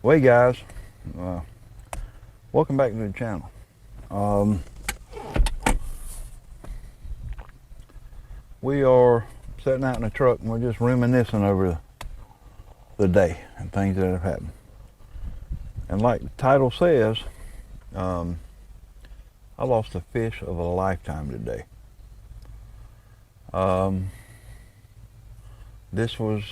Well, hey guys, welcome back to the channel. We are sitting out in the truck and we're just reminiscing over the day and things that have happened. And like the title says, I lost a fish of a lifetime today. This was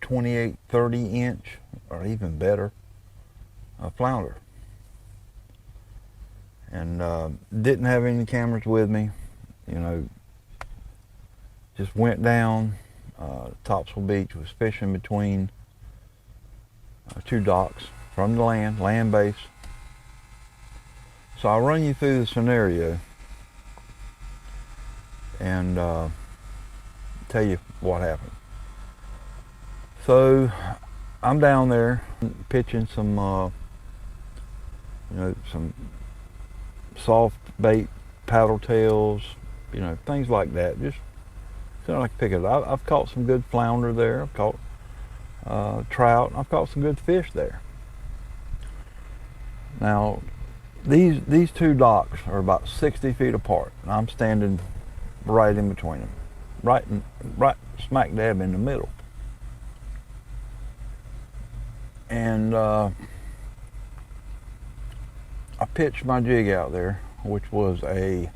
28, 30 inch, or even better, a flounder. And didn't have any cameras with me, just went down Topsail Beach, was fishing between two docks from the land base. So I'll run you through the scenario and tell you what happened. So I'm down there pitching some, some soft bait, paddle tails, things like that. Just so I can pick it up. I've caught some good flounder there. I've caught trout. I've caught some good fish there. Now, these two docks are about 60 feet apart, and I'm standing right in between them, right smack dab in the middle. And I pitched my jig out there, which was a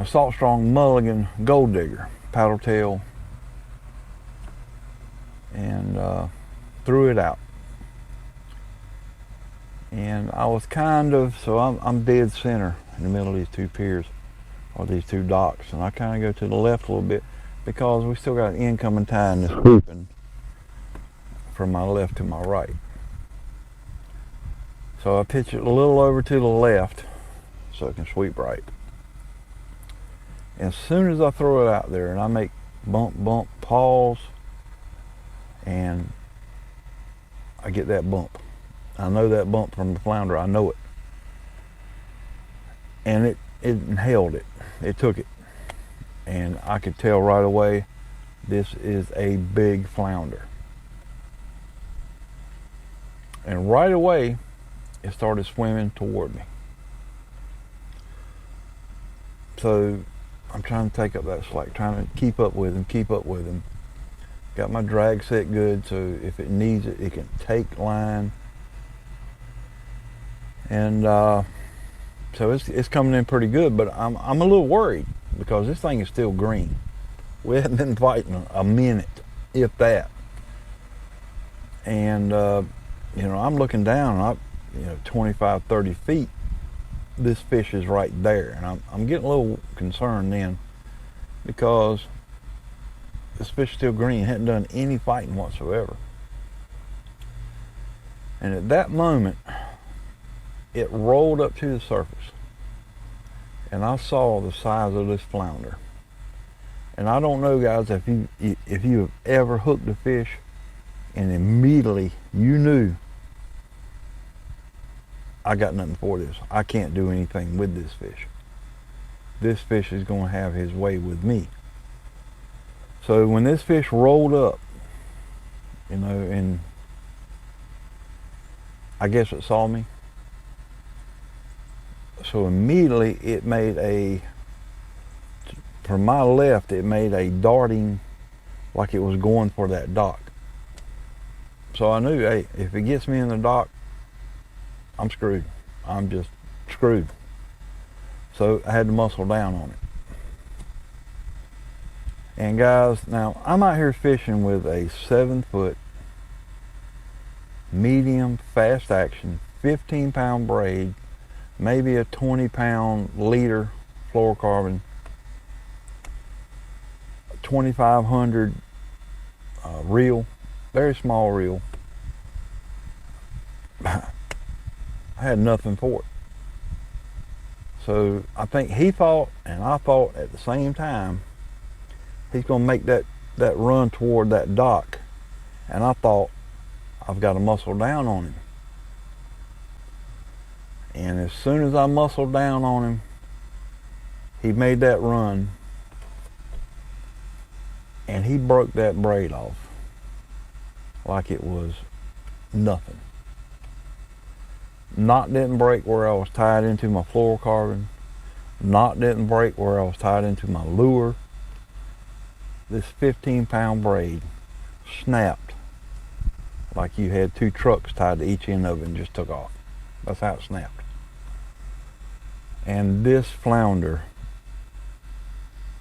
Salt Strong Mulligan Gold Digger paddle tail, and threw it out. And I was I'm dead center in the middle of these two piers, or these two docks, and I kind of go to the left a little bit because we still got an incoming tide that's sweeping from my left to my right. So I pitch it a little over to the left so it can sweep right. As soon as I throw it out there and I make bump, pause, and I get that bump. I know that bump from the flounder, I know it. And it held it. It took it. And I could tell right away this is a big flounder. And right away it started swimming toward me. So I'm trying to take up that slack, trying to keep up with him. Got my drag set good, so if it needs it, it can take line. And so it's coming in pretty good, but I'm a little worried because this thing is still green. We haven't been fighting a minute, if that. And I'm looking down, and 25, 30 feet, this fish is right there. And I'm getting a little concerned then because this fish is still green, hadn't done any fighting whatsoever. And at that moment, it rolled up to the surface. And I saw the size of this flounder. And I don't know, guys, if you have ever hooked a fish and immediately you knew, I got nothing for this. I can't do anything with this fish. This fish is going to have his way with me. So when this fish rolled up, and I guess it saw me. So immediately it made from my left, it made a darting like it was going for that dock. So I knew, hey, if it gets me in the dock, I'm screwed. I'm just screwed. So I had to muscle down on it. And guys, now I'm out here fishing with a 7-foot medium fast action 15-pound braid, maybe a 20-pound leader fluorocarbon, 2500 reel, very small reel. I had nothing for it. So I think he thought, and I thought at the same time, he's going to make that run toward that dock. And I thought, I've got to muscle down on him. And as soon as I muscled down on him, he made that run and he broke that braid off. like it was nothing. Knot didn't break where I was tied into my fluorocarbon. Knot didn't break where I was tied into my lure. This 15-pound braid snapped like you had 2 trucks tied to each end of it and just took off. That's how it snapped. And this flounder,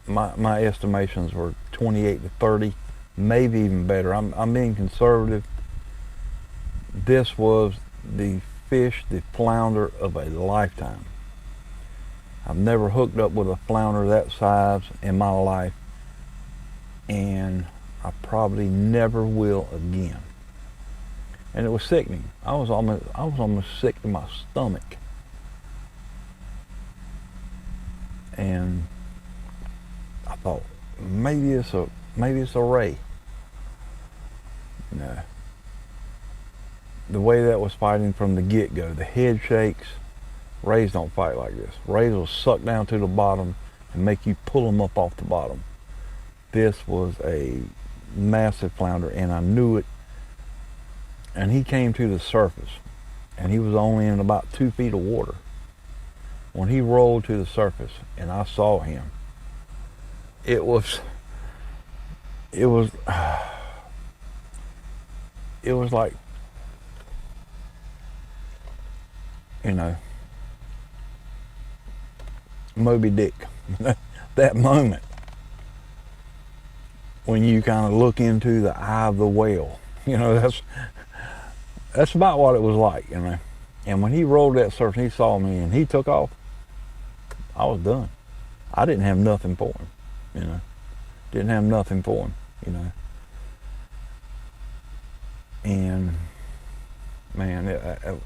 my estimations were 28 to 30, maybe even better. I'm being conservative. This was the fish, the flounder of a lifetime. I've never hooked up with a flounder that size in my life, and I probably never will again. And it was sickening. I was almost sick to my stomach. And I thought, maybe it's a ray. No. The way that was fighting from the get-go, the head shakes. Rays don't fight like this. Rays will suck down to the bottom and make you pull them up off the bottom. This was a massive flounder, and I knew it. And he came to the surface, and he was only in about 2 feet of water. When he rolled to the surface and I saw him, it was like, you know, Moby Dick. That moment when you kind of look into the eye of the whale, you know, that's about what it was like, you know. And when he rolled that surface, he saw me and he took off, I was done. I didn't have nothing for him, you know. Didn't have nothing for him, you know. And man,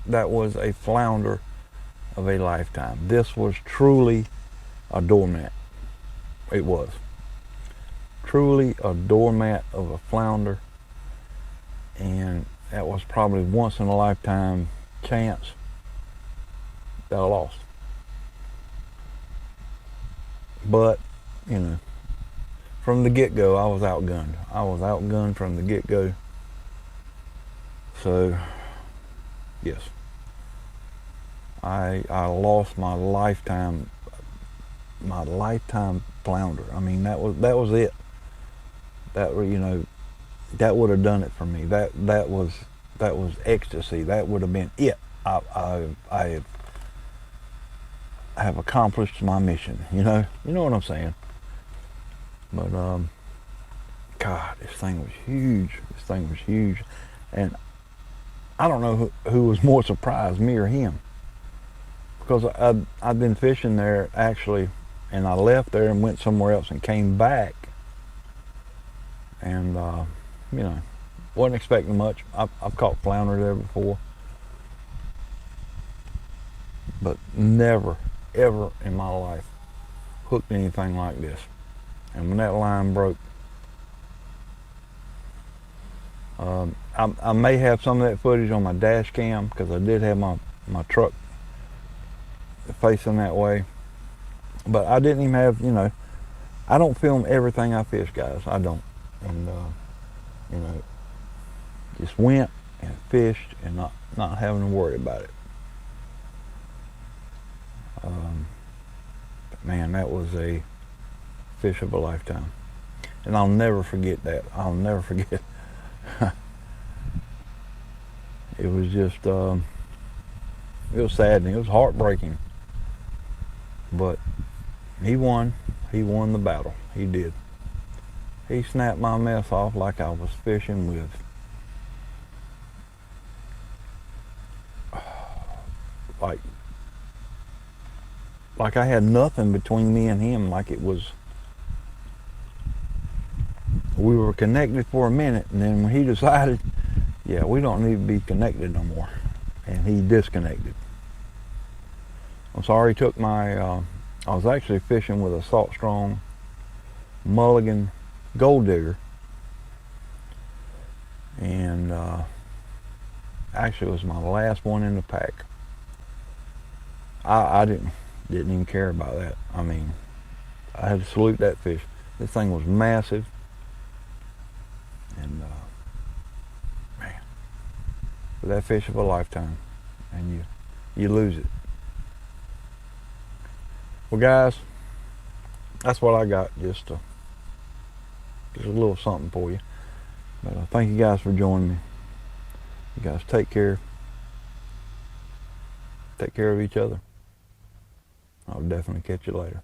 that was a flounder of a lifetime. This was truly a doormat. It was truly a doormat of a flounder, and that was probably once in a lifetime chance that I lost. But, you know, from the get-go, I was outgunned. I was outgunned from the get-go. So, yes, I lost my lifetime flounder. I mean, that was it. That, you know, that would have done it for me. That was ecstasy. That would have been it. I have accomplished my mission. You know what I'm saying. But God, this thing was huge. And I don't know who was more surprised, me or him, because I'd been fishing there actually, and I left there and went somewhere else and came back, and you know, wasn't expecting much. I've caught flounder there before, but never ever in my life hooked anything like this. And when that line broke, I may have some of that footage on my dash cam, because I did have my truck facing that way. But I didn't even have, you know, I don't film everything I fish, guys. I don't. And, you know, just went and fished and not having to worry about it. But man, that was a fish of a lifetime. And I'll never forget that. I'll never forget. It was just, it was saddening. It was heartbreaking. But he won. He won the battle. He did. He snapped my mess off like I was fishing with like I had nothing between me and him, like it was, we were connected for a minute, and then when he decided, yeah, we don't need to be connected no more, and he disconnected. I'm sorry he took my, I was actually fishing with a Salt Strong Mulligan Gold Digger, and actually it was my last one in the pack. I didn't even care about that. I mean, I had to salute that fish. This thing was massive, and that fish of a lifetime, and you lose it. Well, guys, that's what I got. Just a little something for you. But thank you guys for joining me. You guys take care. Take care of each other. I'll definitely catch you later.